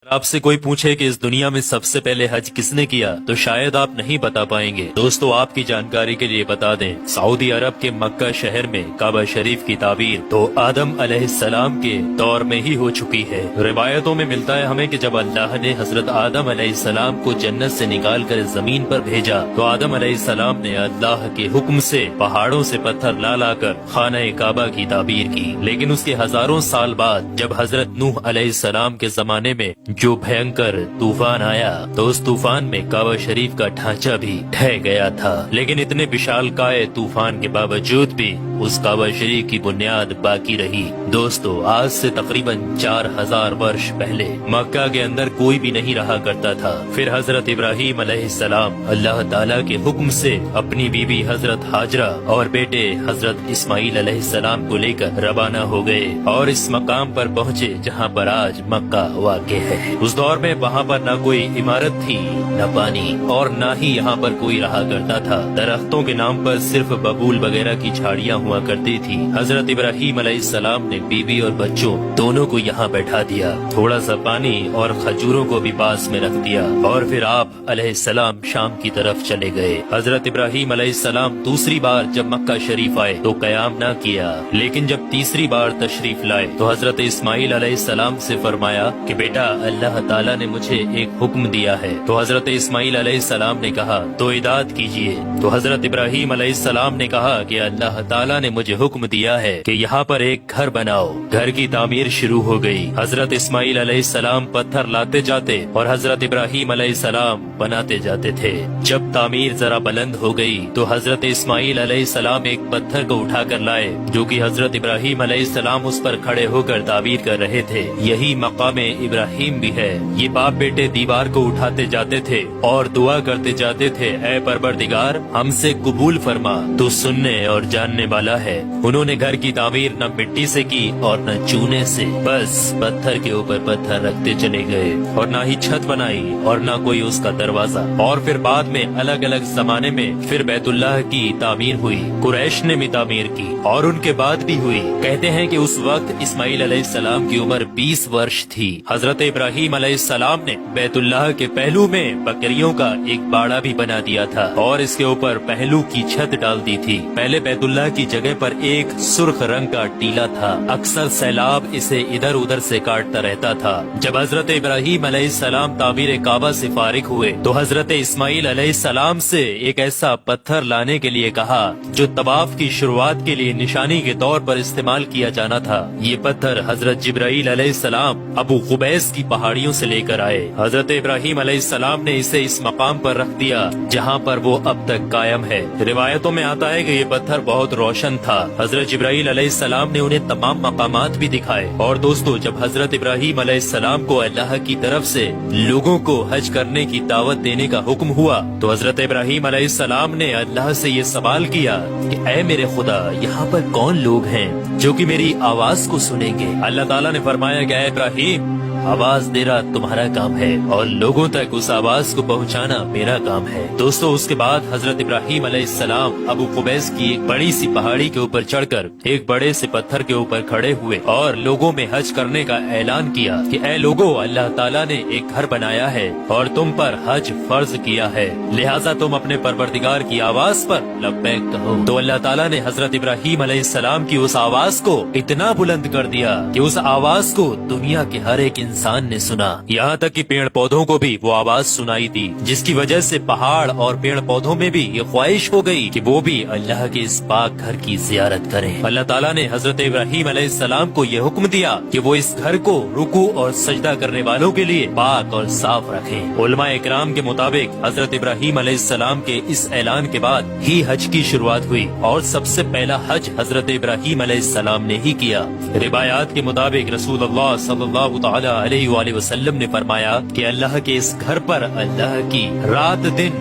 آپ سے کوئی پوچھے کہ اس دنیا میں سب سے پہلے حج کس نے کیا تو شاید آپ نہیں بتا پائیں گے۔ دوستو آپ کی جانکاری کے لیے بتا دیں، سعودی عرب کے مکہ شہر میں کعبہ شریف کی تعبیر تو آدم علیہ السلام کے دور میں ہی ہو چکی ہے۔ روایتوں میں ملتا ہے ہمیں کہ جب اللہ نے حضرت آدم علیہ السلام کو جنت سے نکال کر زمین پر بھیجا تو آدم علیہ السلام نے اللہ کے حکم سے پہاڑوں سے پتھر لا کر خانہ کعبہ کی تعبیر کی، لیکن اس کے ہزاروں سال بعد جب حضرت نوح علیہ السلام کے زمانے میں جو بھینکر طوفان آیا تو اس طوفان میں کعبہ شریف کا ڈھانچہ بھی ڈھہ گیا تھا، لیکن اتنے وشال کائے طوفان کے باوجود بھی اس کعبہ شریف کی بنیاد باقی رہی۔ دوستو آج سے تقریباً 4000 ورش پہلے مکہ کے اندر کوئی بھی نہیں رہا کرتا تھا۔ پھر حضرت ابراہیم علیہ السلام اللہ تعالیٰ کے حکم سے اپنی بیوی حضرت ہاجرہ اور بیٹے حضرت اسماعیل علیہ السلام کو لے کر روانہ ہو گئے اور اس مقام پر پہنچے جہاں پر آج مکہ واقع ہے۔ اس دور میں وہاں پر نہ کوئی عمارت تھی، نہ پانی، اور نہ ہی یہاں پر کوئی رہا کرتا تھا۔ درختوں کے نام پر صرف ببول وغیرہ کی جھاڑیاں ہوا کرتی تھی۔ حضرت ابراہیم علیہ السلام نے بیوی اور بچوں دونوں کو یہاں بیٹھا دیا، تھوڑا سا پانی اور کھجوروں کو بھی پاس میں رکھ دیا، اور پھر آپ علیہ السلام شام کی طرف چلے گئے۔ حضرت ابراہیم علیہ السلام دوسری بار جب مکہ شریف آئے تو قیام نہ کیا، لیکن جب تیسری بار تشریف لائے تو حضرت اسماعیل علیہ السلام سے فرمایا کہ بیٹا اللہ تعالیٰ نے مجھے ایک حکم دیا ہے۔ تو حضرت اسماعیل علیہ السلام نے کہا تو اطاعت کیجیے۔ تو حضرت ابراہیم علیہ السلام نے کہا کہ اللہ تعالیٰ نے مجھے حکم دیا ہے کہ یہاں پر ایک گھر بناؤ۔ گھر کی تعمیر شروع ہو گئی۔ حضرت اسماعیل علیہ السلام پتھر لاتے جاتے اور حضرت ابراہیم علیہ السلام بناتے جاتے تھے۔ جب تعمیر ذرا بلند ہو گئی تو حضرت اسماعیل علیہ السلام ایک پتھر کو اٹھا کر لائے جو کہ حضرت ابراہیم علیہ السلام اس پر کھڑے ہو کر تعبیر کر رہے تھے۔ یہی مقام ابراہیم بھی ہے۔ یہ باپ بیٹے دیوار کو اٹھاتے جاتے تھے اور دعا کرتے جاتے تھے، اے پروردگار ہم سے قبول فرما، تو سننے اور جاننے والا ہے۔ انہوں نے گھر کی تعمیر نہ مٹی سے کی اور نہ چونے سے، بس پتھر کے اوپر پتھر رکھتے چلے گئے، اور نہ ہی چھت بنائی اور نہ کوئی اس کا دروازہ۔ اور پھر بعد میں الگ الگ زمانے میں پھر بیت اللہ کی تعمیر ہوئی، قریش نے بھی تعمیر کی اور ان کے بعد بھی ہوئی۔ کہتے ہیں کہ اس وقت اسماعیل علیہ السلام کی عمر 20 ورش تھی۔ حضرت ابراہیم علیہ السلام نے بیت اللہ کے پہلو میں بکریوں کا ایک باڑا بھی بنا دیا تھا اور اس کے اوپر پہلو کی چھت ڈال دی تھی۔ پہلے بیت اللہ کی جگہ پر ایک سرخ رنگ کا ٹیلا تھا، اکثر سیلاب اسے ادھر ادھر سے کاٹتا رہتا تھا۔ جب حضرت ابراہیم علیہ السلام تعمیر کعبہ سے فارغ ہوئے تو حضرت اسماعیل علیہ السلام سے ایک ایسا پتھر لانے کے لیے کہا جو طواف کی شروعات کے لیے نشانی کے طور پر استعمال کیا جانا تھا۔ یہ پتھر حضرت جبرائیل علیہ السلام ابو قبیس کی پہاڑیوں سے لے کر آئے۔ حضرت ابراہیم علیہ السلام نے اسے اس مقام پر رکھ دیا جہاں پر وہ اب تک قائم ہے۔ روایتوں میں آتا ہے کہ یہ پتھر بہت روشن تھا۔ حضرت جبرائیل علیہ السلام نے انہیں تمام مقامات بھی دکھائے۔ اور دوستو جب حضرت ابراہیم علیہ السلام کو اللہ کی طرف سے لوگوں کو حج کرنے کی دعوت دینے کا حکم ہوا تو حضرت ابراہیم علیہ السلام نے اللہ سے یہ سوال کیا کہ اے میرے خدا یہاں پر کون لوگ ہیں جو کہ میری آواز کو سنیں گے؟ اللہ تعالیٰ نے فرمایا کہ اے ابراہیم آواز دینا تمہارا کام ہے اور لوگوں تک اس آواز کو پہنچانا میرا کام ہے۔ دوستو اس کے بعد حضرت ابراہیم علیہ السلام ابو قبیس کی ایک بڑی سی پہاڑی کے اوپر چڑھ کر ایک بڑے سے پتھر کے اوپر کھڑے ہوئے اور لوگوں میں حج کرنے کا اعلان کیا کہ اے لوگوں اللہ تعالیٰ نے ایک گھر بنایا ہے اور تم پر حج فرض کیا ہے، لہٰذا تم اپنے پروردگار کی آواز پر لبیک کہو۔ تو اللہ تعالیٰ نے حضرت ابراہیم علیہ السلام کی اس آواز کو اتنا بلند کر دیا کہ اس آواز کو دنیا کے ہر ایک انسان نے سنا، یہاں تک کہ پیڑ پودوں کو بھی وہ آواز سنائی دی، جس کی وجہ سے پہاڑ اور پیڑ پودوں میں بھی یہ خواہش ہو گئی کہ وہ بھی اللہ کے اس پاک گھر کی زیارت کریں۔ اللہ تعالیٰ نے حضرت ابراہیم علیہ السلام کو یہ حکم دیا کہ وہ اس گھر کو رکوع اور سجدہ کرنے والوں کے لیے پاک اور صاف رکھیں۔ علماء اکرام کے مطابق حضرت ابراہیم علیہ السلام کے اس اعلان کے بعد ہی حج کی شروعات ہوئی اور سب سے پہلا حج حضرت ابراہیم علیہ السلام نے ہی کیا۔ روایات کے مطابق رسول اللہ صلی اللہ تعالی علیہ وآلہ وسلم نے فرمایا کہ اللہ کے اس گھر پر اللہ کی رات دن